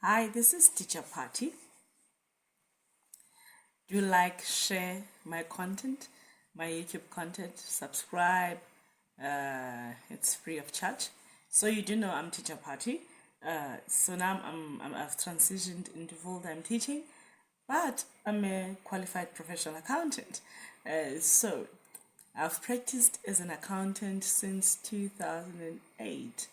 Hi, this is Teacher Party. Do you like, share my content, my YouTube content? Subscribe. It's free of charge. So you do know I'm Teacher Party. So now I've transitioned into full-time teaching, but I'm a qualified professional accountant. So I've practiced as an accountant since 2008.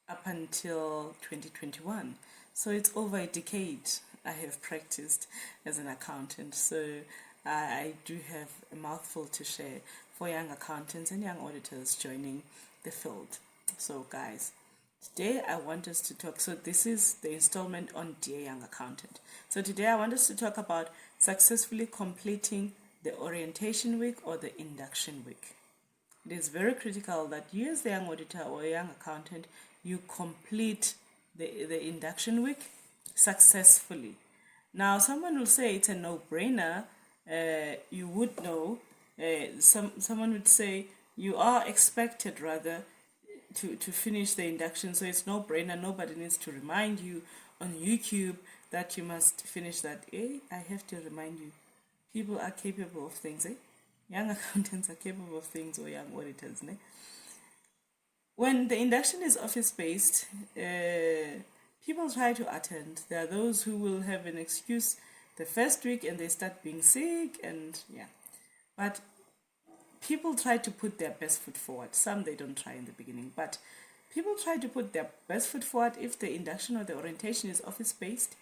Up until 2021. So it's over a decade I have practiced as an accountant. So I do have a mouthful to share for young accountants and young auditors joining the field. So guys, today I want us to talk, so this is the installment on Dear Young Accountant. So today I want us to talk about successfully completing the orientation week or the induction week. It is very critical that you as the young auditor or young accountant, you complete the induction week successfully. Now, someone will say it's a no-brainer. You would know. Someone would say you are expected rather to finish the induction, so it's no-brainer. Nobody needs to remind you on YouTube that you must finish that. I have to remind you. People are capable of things, Young accountants are capable of things, or young auditors, When the induction is office-based, people try to attend. There are those who will have an excuse the first week and they start being sick But people try to put their best foot forward. Some they don't try in the beginning, but people try to put their best foot forward if the induction or the orientation is office-based.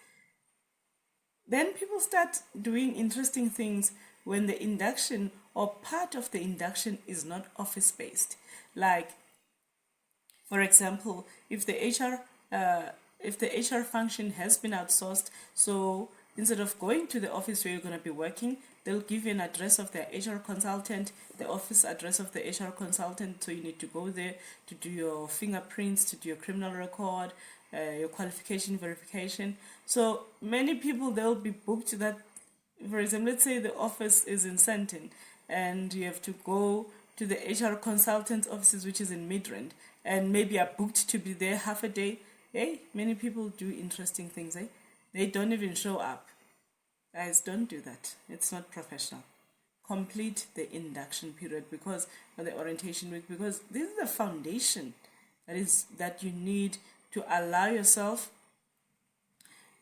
Then people start doing interesting things when the induction or part of the induction is not office-based. Like, for example, if the HR function has been outsourced, so instead of going to the office where you're going to be working, they'll give you an address of their HR consultant, the office address of the HR consultant, so you need to go there to do your fingerprints, to do your criminal record, your qualification verification. So many people, they'll be booked that, for example, let's say the office is in Sandton and you have to go to the HR consultant's offices, which is in Midrand, and maybe are booked to be there half a day. Many people do interesting things, They don't even show up. Guys, don't do that. It's not professional. Complete the induction period or the orientation week, because this is the foundation that you need to allow yourself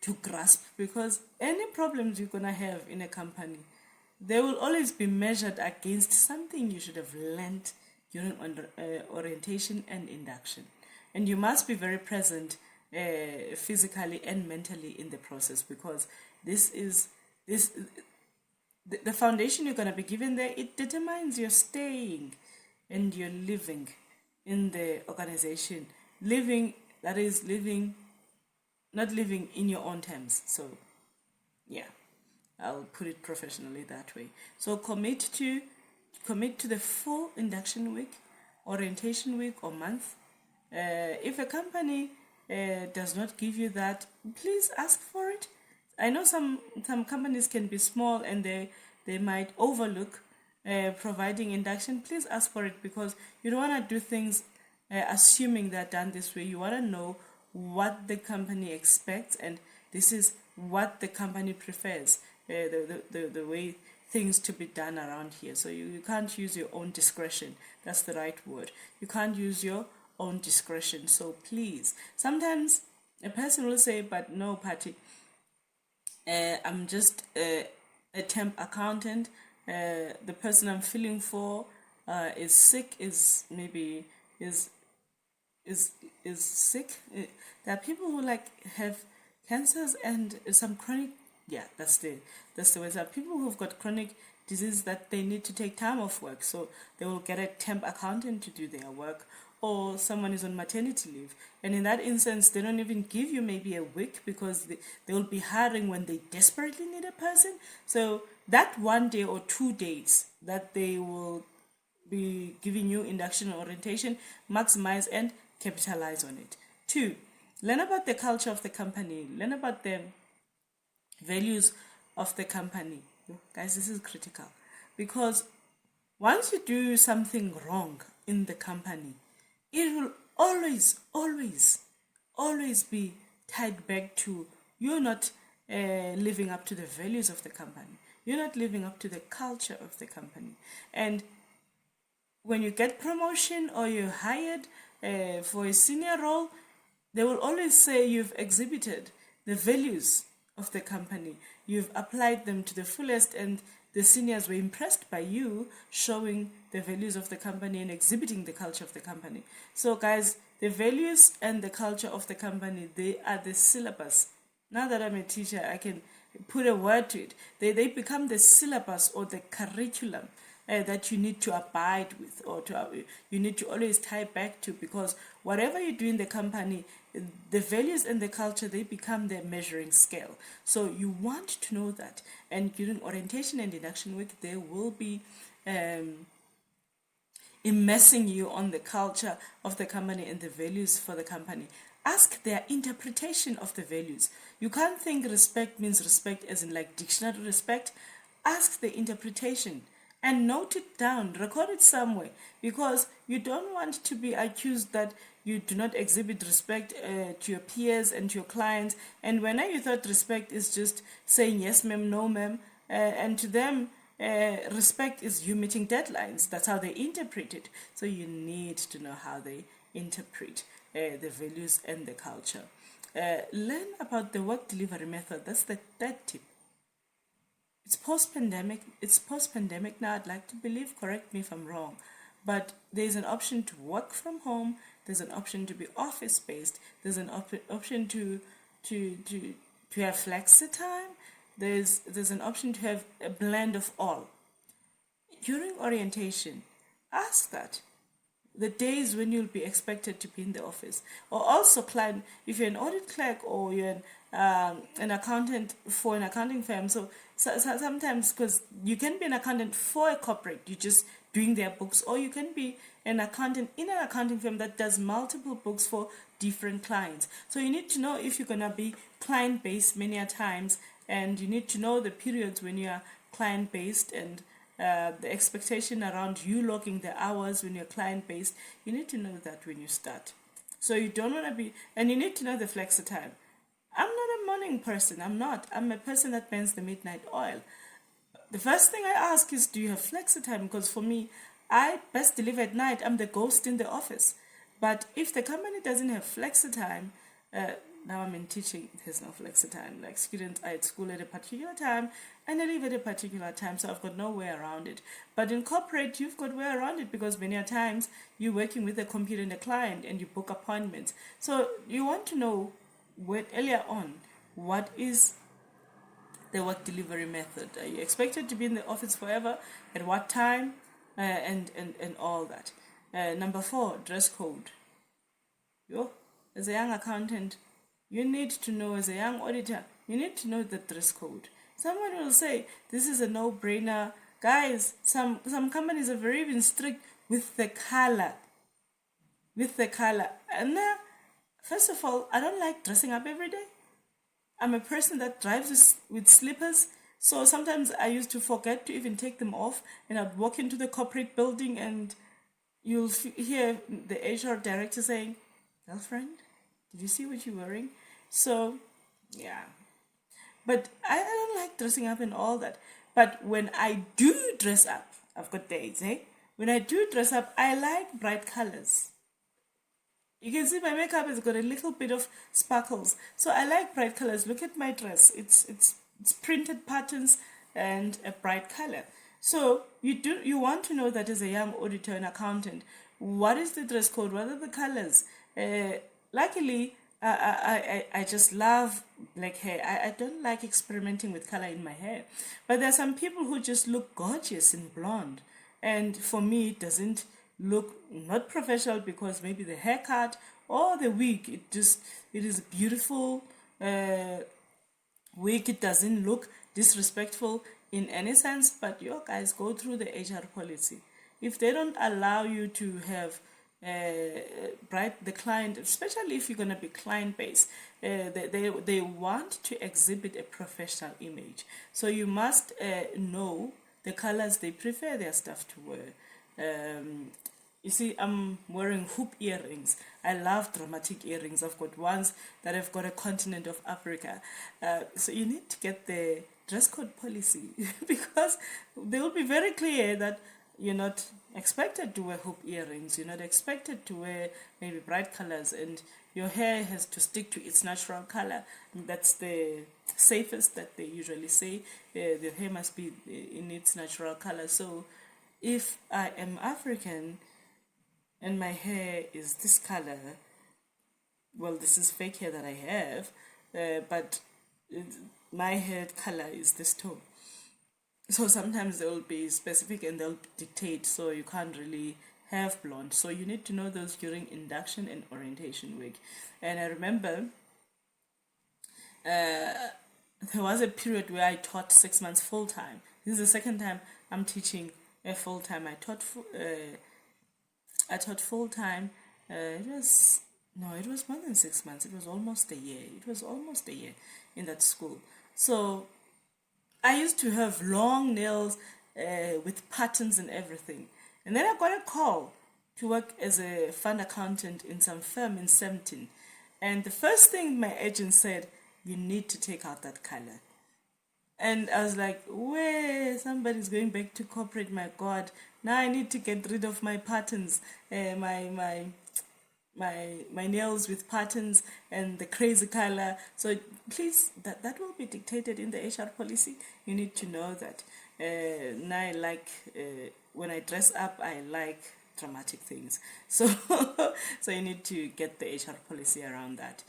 to grasp, because any problems you're gonna have in a company, they will always be measured against something you should have learned during orientation and induction, and you must be very present physically and mentally in the process, because the foundation you're going to be given there, it determines your staying and your living in the organization. Not living in your own terms. So I'll put it professionally that way. So commit to the full induction week, orientation week or month. If a company does not give you that, please ask for it. I know some companies can be small and they might overlook providing induction. Please ask for it, because you don't want to do things assuming they're done this way. You want to know what the company expects, and this is what the company prefers, the way things to be done around here. So you can't use your own discretion. That's the right word. You can't use your own discretion. So please, sometimes a person will say, but no, Patty, I'm just a temp accountant. The person I'm filling for is sick, is sick. There are people who have cancers and some chronic. That's the way. There are people who've got chronic disease that they need to take time off work, so they will get a temp accountant to do their work, or someone is on maternity leave, and in that instance they don't even give you maybe a week, because they will be hiring when they desperately need a person. So that 1 day or 2 days that they will be giving you induction or orientation, maximize and capitalize on it. 2, learn about the culture of the company, learn about the values of the company. Guys, this is critical, because once you do something wrong in the company, it will always always be tied back to you're not living up to the values of the company. You're not living up to the culture of the company. And when you get promotion or you're hired for a senior role, they will always say you've exhibited the values of the company. You've applied them to the fullest, and the seniors were impressed by you showing the values of the company and exhibiting the culture of the company. So guys, the values and the culture of the company, they are the syllabus. Now that I'm a teacher, I can put a word to it. They become the syllabus or the curriculum that you need to abide with, or you need to always tie back to, because whatever you do in the company, the values and the culture, they become their measuring scale. So you want to know that. And during orientation and induction week, they will be immersing you on the culture of the company and the values for the company. Ask their interpretation of the values. You can't think respect means respect as in like dictionary respect. Ask the interpretation and note it down, record it somewhere, because you don't want to be accused that you do not exhibit respect to your peers and to your clients. And when you thought respect is just saying yes ma'am, no ma'am, and to them respect is you meeting deadlines. That's how they interpret it. So you need to know how they interpret the values and the culture. Learn about the work delivery method. That's the third tip. It's post-pandemic. It's post-pandemic now. I'd like to believe, correct me if I'm wrong, but there's an option to work from home. There's an option to be office-based. There's an option to have flexi time. There's an option to have a blend of all. During orientation, ask that. The days when you'll be expected to be in the office, or also client, if you're an audit clerk or you're an accountant for an accounting firm. So sometimes, because you can be an accountant for a corporate, you're just doing their books, or you can be an accountant in an accounting firm that does multiple books for different clients. So you need to know if you're gonna be client based many a times, and you need to know the periods when you are client based, and the expectation around you logging the hours when you're client-based. You need to know that when you start. So you don't want to be, and you need to know the flexi time. I'm not a morning person. I'm not. I'm a person that burns the midnight oil. The first thing I ask is, do you have flexi time? Because for me, I best deliver at night. I'm the ghost in the office. But if the company doesn't have flexi time, now I'm in teaching, there's no flexi time. Like students are at school at a particular time and they leave at a particular time, so I've got no way around it. But in corporate, you've got way around it, because many times you're working with a computer and a client and you book appointments. So you want to know earlier on, what is the work delivery method? Are you expected to be in the office forever? At what time? And all that. Number 4, dress code. As a young accountant, you need to know, as a young auditor, you need to know the dress code. Someone will say, this is a no-brainer. Guys, some companies are very even strict with the color. And first of all, I don't like dressing up every day. I'm a person that drives with slippers. So sometimes I used to forget to even take them off, and I'd walk into the corporate building and you'll hear the HR director saying, girlfriend, did you see what you're wearing? So, yeah. But I don't like dressing up and all that. But when I do dress up, I've got days, When I do dress up, I like bright colors. You can see my makeup has got a little bit of sparkles. So I like bright colors. Look at my dress. It's printed patterns and a bright color. So you want to know that as a young auditor and accountant, what is the dress code? What are the colors? Luckily, I just love black hair. I don't like experimenting with color in my hair. But there are some people who just look gorgeous in blonde. And for me, it doesn't look not professional, because maybe the haircut or the wig, it is beautiful wig. It doesn't look disrespectful in any sense. But you guys go through the HR policy. If they don't allow you to have the client, especially if you're going to be client based, they want to exhibit a professional image. So you must know the colors they prefer their staff to wear. You see, I'm wearing hoop earrings. I love dramatic earrings. I've got ones that have got a continent of Africa. So you need to get the dress code policy because they will be very clear that you're not expected to wear hoop earrings. You're not expected to wear maybe bright colors, and your hair has to stick to its natural color. That's the safest that they usually say. The hair must be in its natural color. So if I am African and my hair is this color, well, this is fake hair that I have, but my hair color is this tone. So sometimes they'll be specific and they'll dictate, so you can't really have blonde. So you need to know those during induction and orientation week. And I remember there was a period where I taught 6 months full time. This is the second time I'm teaching full time. I taught full time. It was more than 6 months. It was almost a year. It was almost a year in that school. So I used to have long nails with patterns and everything. And then I got a call to work as a fund accountant in some firm in Sempton. And the first thing my agent said, you need to take out that color. And I was like, wait, somebody's going back to corporate, my God. Now I need to get rid of my patterns, my nails with patterns and the crazy color. So please, that will be dictated in the HR policy. You need to know that. Now I like, when I dress up, I like dramatic things. So, so you need to get the HR policy around that.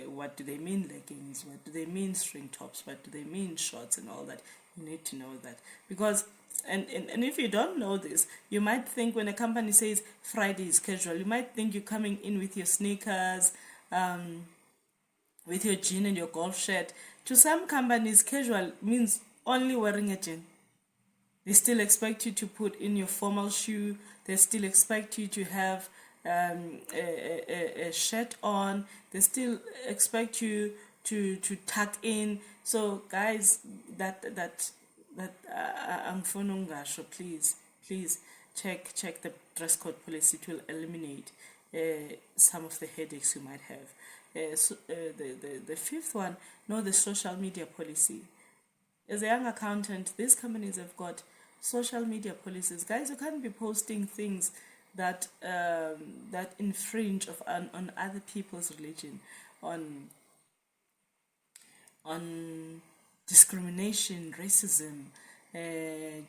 What do they mean leggings? What do they mean string tops? What do they mean shorts and all that? You need to know that, because and if you don't know this, you might think when a company says Friday is casual, you might think you're coming in with your sneakers, with your jean and your golf shirt. To some companies, casual means only wearing a jean. They still expect you to put in your formal shoe. They still expect you to have a shirt on. They still expect you to tuck in. So guys, I'm phoning please check the dress code policy. It will eliminate some of the headaches you might have. The fifth one, know the social media policy. As a young accountant, these companies have got social media policies. Guys, you can't be posting things that infringe on other people's religion, on discrimination, racism,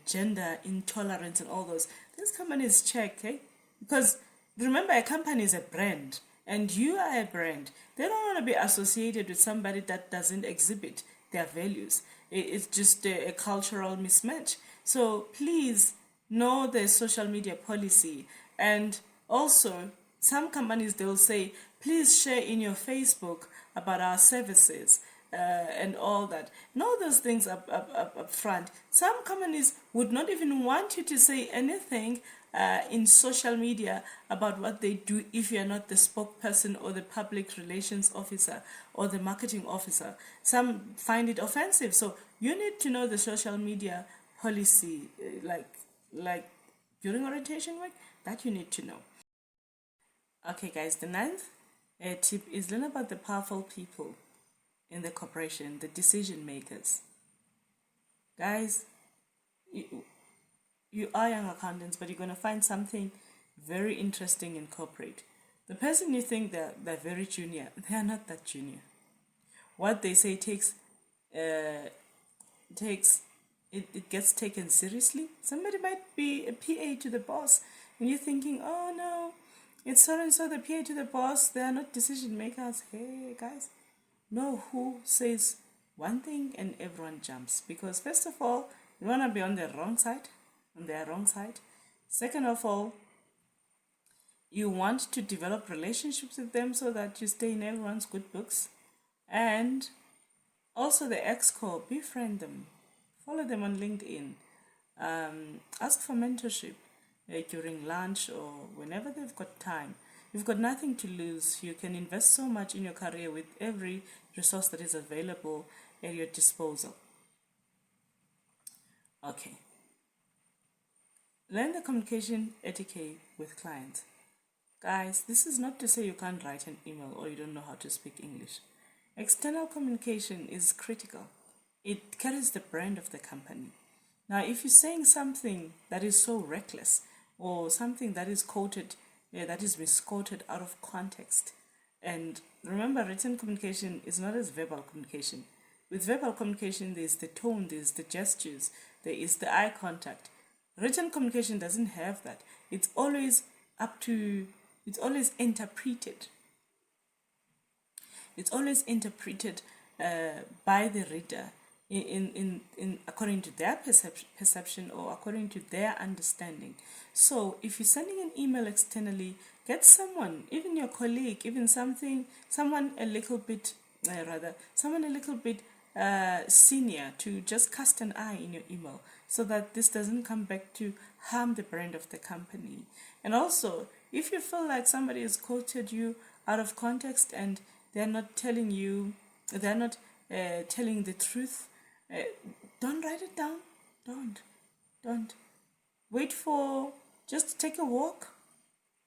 gender intolerance, and all those. These companies check, okay? Because remember, a company is a brand, and you are a brand. They don't want to be associated with somebody that doesn't exhibit their values. It's just a cultural mismatch. So please know the social media policy. And also, some companies, they'll say, please share in your Facebook about our services and all that. Know those things up front. Some companies would not even want you to say anything in social media about what they do if you're not the spokesperson or the public relations officer or the marketing officer. Some find it offensive. So you need to know the social media policy, like during orientation week, that you need to know. Okay, guys, the ninth tip is learn about the powerful people in the corporation, the decision makers. Guys, you are young accountants, but you're going to find something very interesting in corporate. The person you think they're very junior, they are not that junior. What they say it gets taken seriously. Somebody might be a PA to the boss, and you're thinking, oh no, it's so and so, the PA to the boss, they are not decision makers. Hey guys, know who says one thing and everyone jumps, because first of all, you want to be on their wrong side. Second of all, you want to develop relationships with them so that you stay in everyone's good books. And also the exco, befriend them, follow them on LinkedIn, ask for mentorship during lunch or whenever they've got time. You've got nothing to lose. You can invest so much in your career with every resource that is available at your disposal. Okay. Learn the communication etiquette with clients. Guys, this is not to say you can't write an email or you don't know how to speak English. External communication is critical. It carries the brand of the company. Now, if you're saying something that is so reckless or something that is quoted, that is misquoted out of context, and remember, written communication is not as verbal communication. With verbal communication, there's the tone, there's the gestures, there is the eye contact. Written communication doesn't have that. It's always interpreted. It's always interpreted by the reader in according to their perception or according to their understanding. So if you're sending an email externally, get someone, even your colleague, even someone a little bit senior to just cast an eye in your email so that this doesn't come back to harm the brand of the company. And also, if you feel like somebody has quoted you out of context and they're not telling the truth, don't write it down. Don't. Just take a walk.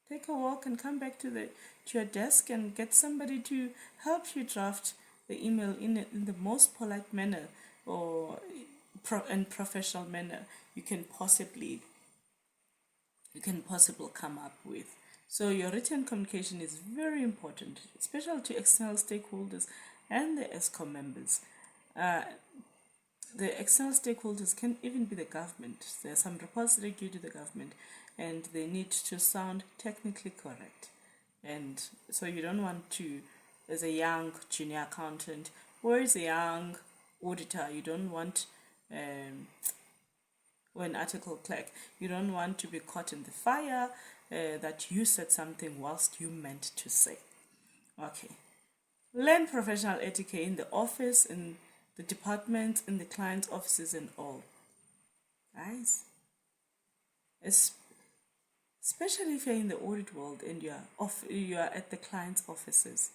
Take a walk and come back to your desk and get somebody to help you draft the email in the most polite manner and professional manner you can possibly come up with. So your written communication is very important, especially to external stakeholders and the ESCOM members. The external stakeholders can even be the government. There are some reports that are due to the government and they need to sound technically correct. And so you don't want to, as a young junior accountant or as a young auditor, you don't want, or an article clerk, you don't want to be caught in the fire that you said something whilst you meant to say. Okay. Learn professional etiquette in the office, in the department, in the client's offices and all. Guys, especially if you're in the audit world and you are at the client's offices,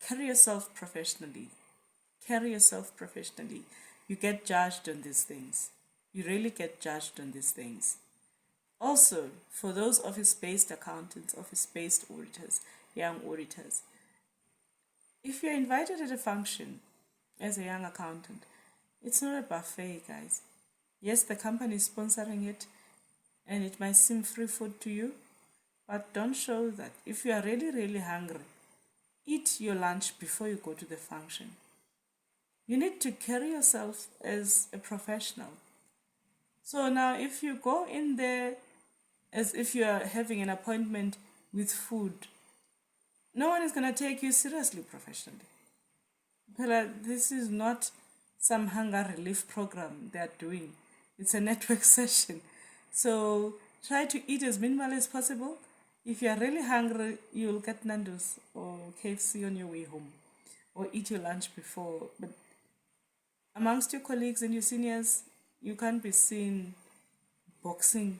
carry yourself professionally. You get judged on these things. You really get judged on these things. Also, for those office-based accountants, office-based auditors, young auditors, if you're invited at a function as a young accountant, it's not a buffet, guys. Yes, the company is sponsoring it, and it might seem free food to you, but don't show that. If you are really, really hungry, eat your lunch before you go to the function. You need to carry yourself as a professional. So now, if you go in there as if you are having an appointment with food, no one is going to take you seriously professionally. But this is not some hunger relief program they are doing. It's a network session. So try to eat as minimal as possible. If you are really hungry, you'll get Nando's or KFC on your way home or eat your lunch before. But amongst your colleagues and your seniors, you can't be seen boxing.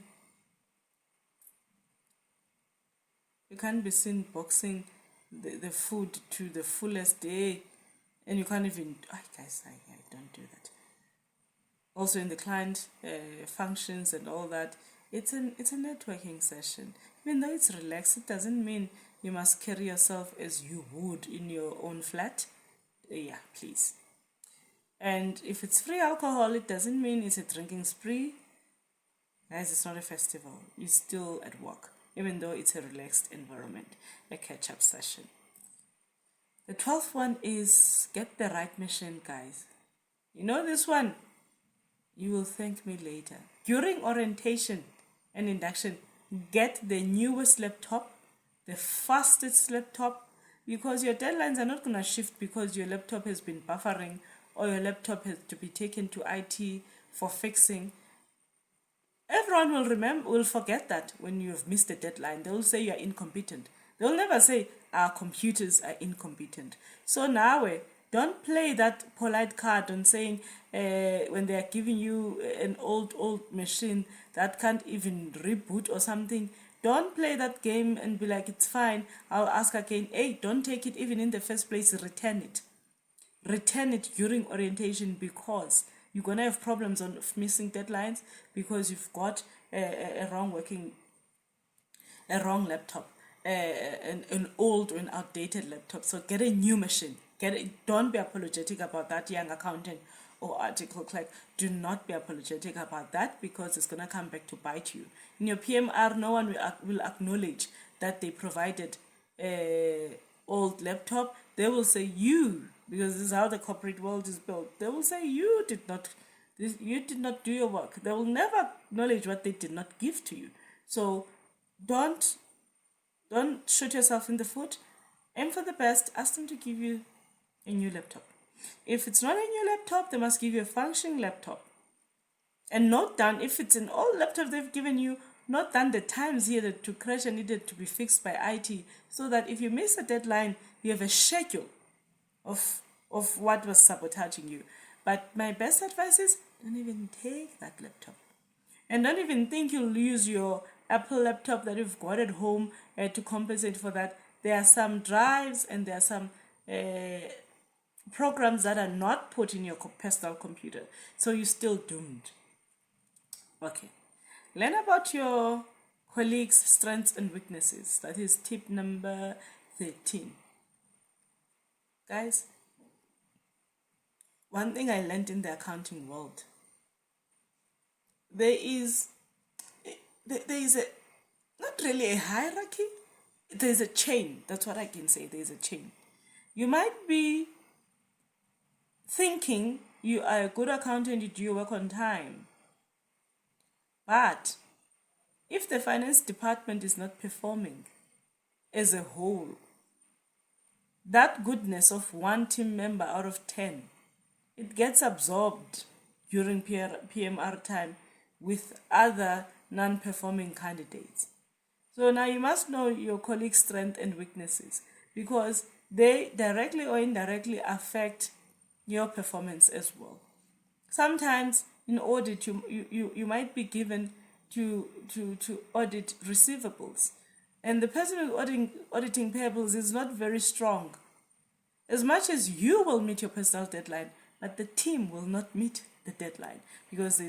You can't be seen boxing the food to the fullest day, and you can't even. Guys, I don't do that. Also, in the client functions and all that, it's a networking session. Even though it's relaxed, it doesn't mean you must carry yourself as you would in your own flat. Yeah, please. And if it's free alcohol, it doesn't mean it's a drinking spree. Guys, it's not a festival. You're still at work, even though it's a relaxed environment, a catch-up session. The 12th one is get the right machine, guys. You know this one? You will thank me later. During orientation and induction, get the newest laptop, the fastest laptop, because your deadlines are not going to shift because your laptop has been buffering or your laptop has to be taken to IT for fixing. Everyone will forget that when you have missed the deadline. They will say you are incompetent. They will never say our computers are incompetent. So now, don't play that polite card on saying when they are giving you an old machine that can't even reboot or something. Don't play that game and be like, it's fine, I'll ask again. Hey, don't take it even in the first place, return it. Return it during orientation because you're going to have problems of missing deadlines because you've got a wrong laptop, an old or an outdated laptop. So get a new machine. Don't be apologetic about that, young accountant or article clerk. Do not be apologetic about that, because it's going to come back to bite you. In your PMR, no one will acknowledge that they provided a old laptop. They will say you, because this is how the corporate world is built. They will say you did not do your work. They will never acknowledge what they did not give to you. So don't shoot yourself in the foot. Aim for the best. Ask them to give you a new laptop. If it's not a new laptop, they must give you a functioning laptop. And note down, if it's an old laptop they've given you, note down the times here that to crash and needed to be fixed by IT, so that if you miss a deadline, you have a schedule of what was sabotaging you. But my best advice is, don't even take that laptop. And don't even think you'll use your Apple laptop that you've got at home to compensate for that. There are some drives and there are some programs that are not put in your personal computer. So you're still doomed. Okay. Learn about your colleagues' strengths and weaknesses. That is tip number 13. Guys, one thing I learned in the accounting world, there is a, not really a hierarchy, there's a chain. That's what I can say. There's a chain. You might be thinking you are a good accountant, you do your work on time. But if the finance department is not performing as a whole, that goodness of one team member out of 10, it gets absorbed during PMR time with other non-performing candidates. So now you must know your colleagues' strengths and weaknesses, because they directly or indirectly affect your performance as well. Sometimes in audit, you might be given to audit receivables, and the person who's auditing payables is not very strong. As much as you will meet your personal deadline, but the team will not meet the deadline, because there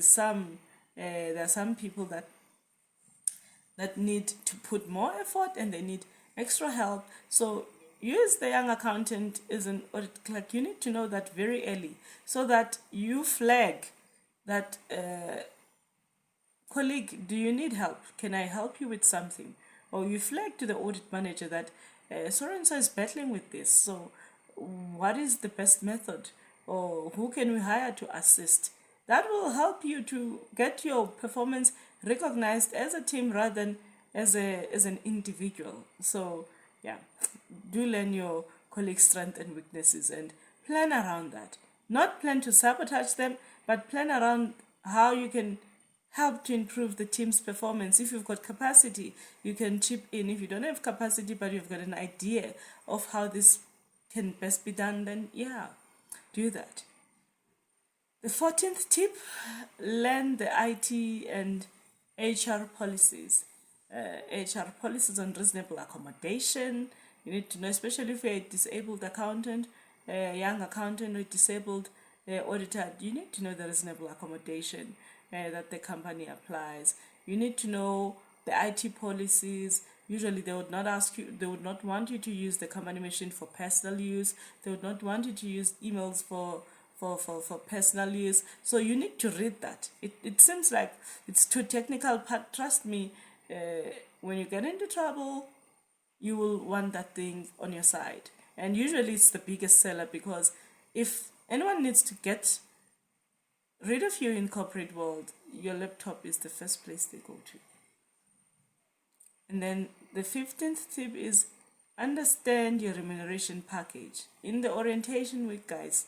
are some people that need to put more effort and they need extra help. So you, as the young accountant, as an audit clerk, you need to know that very early, so that you flag that colleague, do you need help? Can I help you with something? Or you flag to the audit manager that so-and-so is battling with this. So what is the best method? Or who can we hire to assist? That will help you to get your performance recognized as a team rather than as an individual. So yeah, do learn your colleagues' strengths and weaknesses and plan around that. Not plan to sabotage them, but plan around how you can help to improve the team's performance. If you've got capacity, you can chip in. If you don't have capacity, but you've got an idea of how this can best be done, then yeah, do that. The 14th tip, learn the IT and HR policies. HR policies on reasonable accommodation. You need to know, especially if you're a disabled accountant, a young accountant or a disabled auditor, you need to know the reasonable accommodation that the company applies. You need to know the IT policies. Usually they would not want you to use the company machine for personal use. They would not want you to use emails for personal use. So you need to read that. It seems like it's too technical, but trust me, when you get into trouble, you will want that thing on your side. And usually it's the biggest seller, because if anyone needs to get rid of you in corporate world, your laptop is the first place they go to. And then the 15th tip is understand your remuneration package. In the orientation week, guys,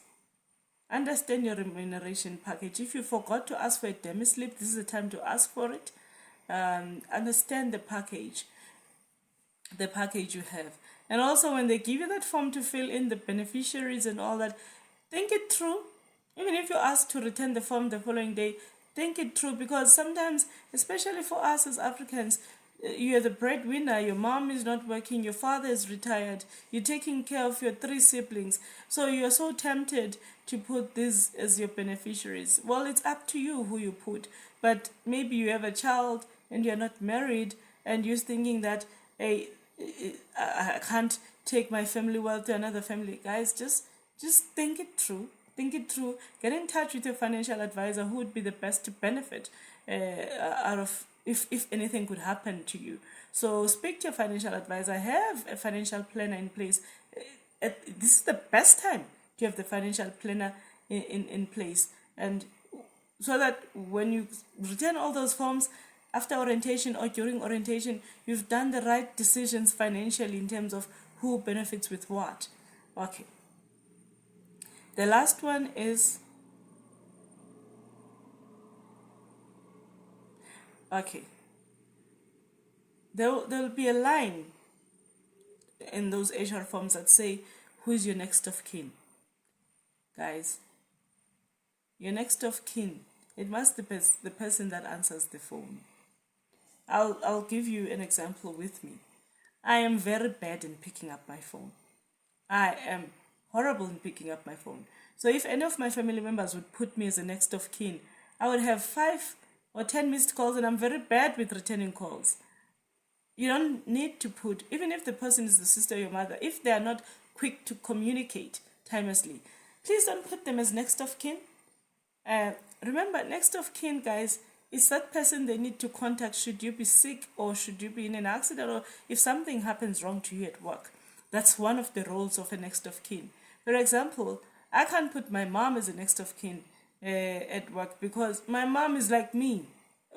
understand your remuneration package. If you forgot to ask for a demi slip, this is the time to ask for it. Understand the package you have. And also when they give you that form to fill in the beneficiaries and all that, think it through. Even if you're asked to return the form the following day, think it through, because sometimes, especially for us as Africans, you're the breadwinner, your mom is not working, your father is retired, you're taking care of your 3 siblings, so you're so tempted to put these as your beneficiaries. Well, it's up to you who you put, but maybe you have a child and you're not married and you're thinking that, hey, I can't take my family wealth to another family. Guys, just think it through. Think it through. Get in touch with your financial advisor who would be the best to benefit out of if anything could happen to you. So speak to your financial advisor. Have a financial planner in place. This is the best time to have the financial planner in place, and so that when you return all those forms after orientation or during orientation, you've done the right decisions financially in terms of who benefits with what. Okay. The last one is, okay, there'll be a line in those HR forms that say, who is your next of kin? Guys, your next of kin, it must be the person that answers the phone. I'll give you an example with me. I am very bad in picking up my phone. I am horrible in picking up my phone. So if any of my family members would put me as a next of kin, I would have 5 or 10 missed calls, and I'm very bad with returning calls. You don't need to put, even if the person is the sister or your mother, if they are not quick to communicate timelessly, please don't put them as next of kin. Remember, next of kin, guys, is that person they need to contact should you be sick or should you be in an accident or if something happens wrong to you at work. That's one of the roles of a next of kin. For example, I can't put my mom as a next of kin at work because my mom is like me.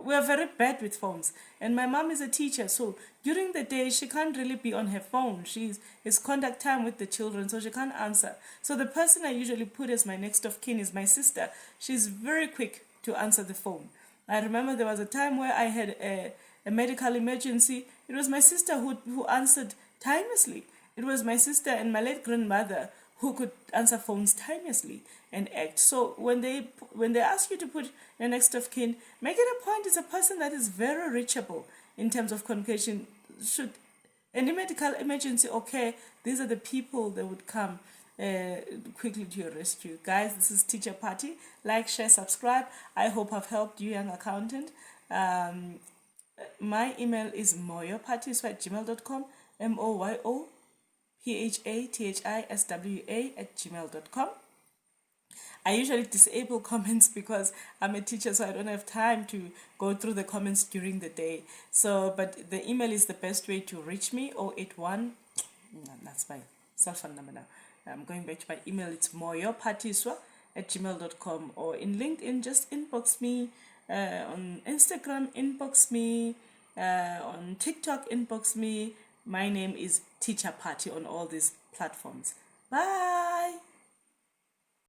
We are very bad with phones, and my mom is a teacher, so during the day she can't really be on her phone. It's contact time with the children, so she can't answer. So the person I usually put as my next of kin is my sister. She's very quick to answer the phone. I remember there was a time where I had a medical emergency. It was my sister who answered timelessly. It was my sister and my late grandmother who could answer phones timelessly and act. So when they ask you to put your next of kin, make it a point it's a person that is very reachable in terms of communication. Should any medical emergency occur, these are the people that would come quickly to your rescue. Guys, this is Teacher Party. Like, share, subscribe. I hope I've helped you, Young Accountant. My email is moyopartyswa@gmail.com, moyophathiswa@gmail.com. I usually disable comments because I'm a teacher, so I don't have time to go through the comments during the day. So, but the email is the best way to reach me. 081, that's my cell phone number now. I'm going back to my email. It's moyophathiswa@gmail.com, or in LinkedIn, just inbox me. On Instagram, inbox me. On TikTok, inbox me. My name is Teacher Party on all these platforms. Bye.